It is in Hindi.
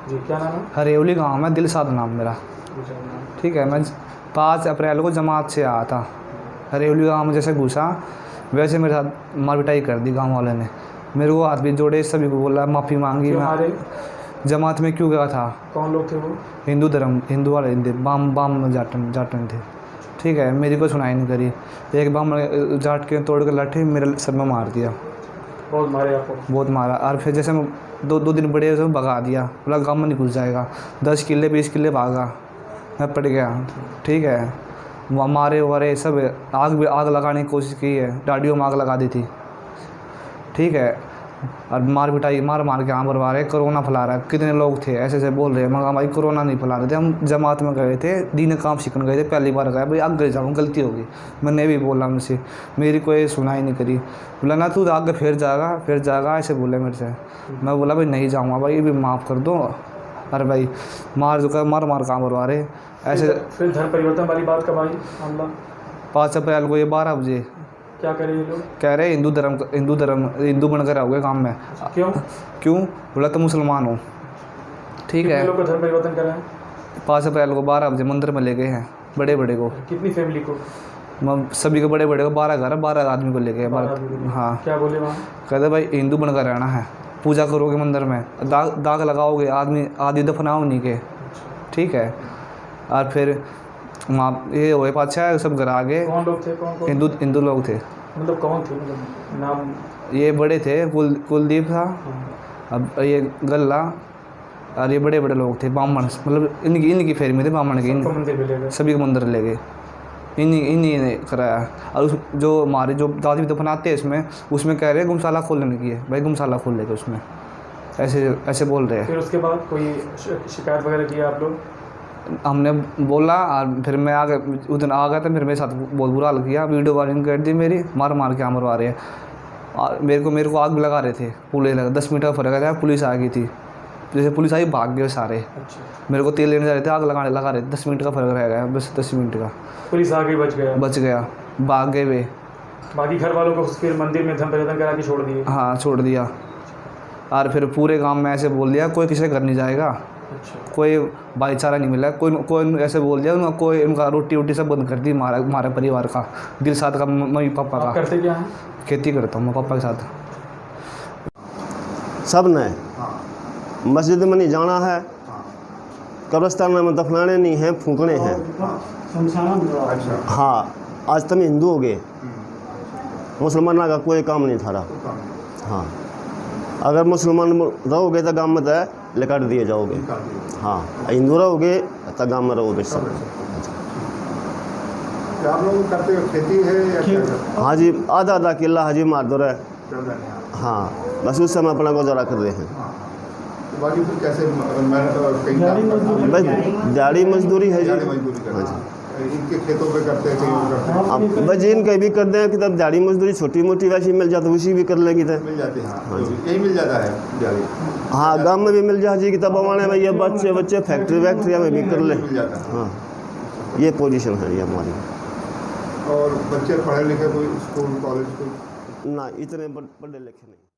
जी, क्या नाम है? हरेवली गाँव है, दिलशाद नाम मेरा। ठीक है, मैं 5 अप्रैल को जमात से आया था। हरेवली गाँव में जैसे घुसा वैसे मेरे साथ मार पिटाई कर दी गाँव वाले ने। मेरे को हाथ भी जोड़े, सभी को बोला, माफ़ी मांगी। क्यों मैं मारे? जमात में क्यों गया था? कौन लोग थे वो? हिंदू धर्म, हिंदू वाले थे, बाम जाटन थे। ठीक है, मेरी कोई सुनाई नहीं करी। एक बाम जाट के तोड़ के लाठी मेरे सर में मार दिया। बहुत मारे आपको? बहुत मारा। और फिर जैसे मैं 2 दिन बड़े से भगा दिया, बोला गाँव में नहीं घुस जाएगा। 10 किले 20 किले भागा, मैं पड़ गया। ठीक है, वहाँ मारे वारे सब, आग लगाने की कोशिश की है, गाड़ियों में आग लगा दी थी। ठीक है, और मार पिटाई मार के आम भरवा रहे, कोरोना फैला रहा है। कितने लोग थे ऐसे बोल रहे हैं, मगर भाई कोरोना नहीं फैला रहे थे, हम जमात में गए थे, दीन काम सीखने गए थे, पहली बार गए भाई, आगे जाऊँ गलती होगी। मैंने भी बोला उनसे, मेरी कोई सुनाई नहीं करी। बोला ना तू आगे फिर जाएगा ऐसे बोले मेरे से। मैं बोला भाई नहीं जाऊँगा भाई, ये भी माफ़ कर दो। अरे भाई मार काम भरवा रहे ऐसे। फिर धर्म परिवर्तन वाली बात कब आई मामला? 5 अप्रैल को ये 12 बजे। क्या कह रहे ये लोग? कह रहे हिंदू बनकर आओगे काम में। क्यों? बोला तो मुसलमान हो। ठीक है, लोग का धर्म परिवर्तन कर रहे हैं? 5 अप्रैल को 12 बजे मंदिर में ले गए हैं, बड़े को। कितनी फैमिली को? सभी को, बड़े को 12 घर, 12 आदमी को ले गए। हाँ। क्या बोले वहाँ? कहते भाई हिंदू बनकर रहना है, पूजा करोगे मंदिर में, दाग लगाओगे, आदमी दफनाओ नहीं के। ठीक है, और फिर वहाँ ये हुए पाछा सब घर आ गए। कौन लोग थे? कौन? हिंदू लोग थे। मतलब कौन थे? मतलब नाम? ये बड़े थे, कुलदीप था, अब ये गल्ला, और ये बड़े लोग थे, ब्राह्मण, मतलब इनकी फेरी में थे ब्राह्मण के। सभी को मंदिर ले गए, इन्हीं ने कराया। और जो हमारे जो दादी दफनाते हैं उसमें कह रहे हैं गौशाला खोलने की है। भाई गौशाला खोल लेगा उसमें, ऐसे बोल रहे हैं। फिर उसके बाद कोई शिकायत वगैरह किया आप लोग? हमने बोला, और फिर मैं उस दिन आ गया था, फिर मेरे साथ बहुत बुरा हाल किया, वीडियो वायरल कर दी मेरी, मार के मरवा रहे हैं। मेरे को आग भी लगा रहे थे, पुलिस लगा, 10 मिनट का फर्क है, पुलिस आ गई थी। जैसे पुलिस आई भाग गए सारे। अच्छा। मेरे को तेल लेने जा रहे थे, आग लगा रहे थे, 10 मिनट का फर्क रह गया, बस 10 मिनट का। पुलिस आ गई, बच गया, भाग गए वे। बाकी घर वालों को फिर मंदिर में धर्म परिवर्तन करा के छोड़ दिए? हाँ, छोड़ दिया। और फिर पूरे गांव में ऐसे बोल दिया कोई किसी के घर नहीं जाएगा। अच्छा। कोई भाईचारा नहीं मिला, कोई ऐसे बोल दिया, उनका रोटी सब बंद कर दी, हमारे परिवार का, दिलशाद का, मम्मी पापा का। करते क्या हैं? खेती करता हूँ मैं पापा के साथ। सब ने मस्जिद में नहीं जाना है, कब्रिस्तान में दफनाने नहीं है, फूकने हैं। हाँ, आज तुम हिंदू हो गए, मुसलमाना का कोई काम नहीं था। हाँ, अगर मुसलमान रहोगे तो गाँव में तो लेकर दिए जाओगे। हाँ, हिंदू रहोगे तो गाँव में रहोगे सब। आप लोग करते हो खेती है या क्या? हाँ जी, आधा किला हाजी मार दो रहे। हाँ, बस उस समय अपना गुजारा कर रहे हैं। बाकी फिर कैसे बस दिहाड़ी मजदूरी है जी। हाँ जी, इनके खेतों पे करते हैं, अब बस इनके भी कर दें कि तब दिहाड़ी मजदूरी छोटी मोटी वैसी मिल जाती, उसी भी कर लेंगी तब मिल जाती है। हाँ जी, यही मिल जाता है दिहाड़ी। हाँ, गाँव में भी मिल जाती जी, कि तब हमारे भैया बच्चे फैक्ट्रिया में भी कर ले। मिल जाता है। हाँ, ये पोजीशन है ये हमारी। और बच्चे पढ़े लिखे कोई स्कूल कॉलेज कोई? ना, इतने पढ़े लिखे नहीं।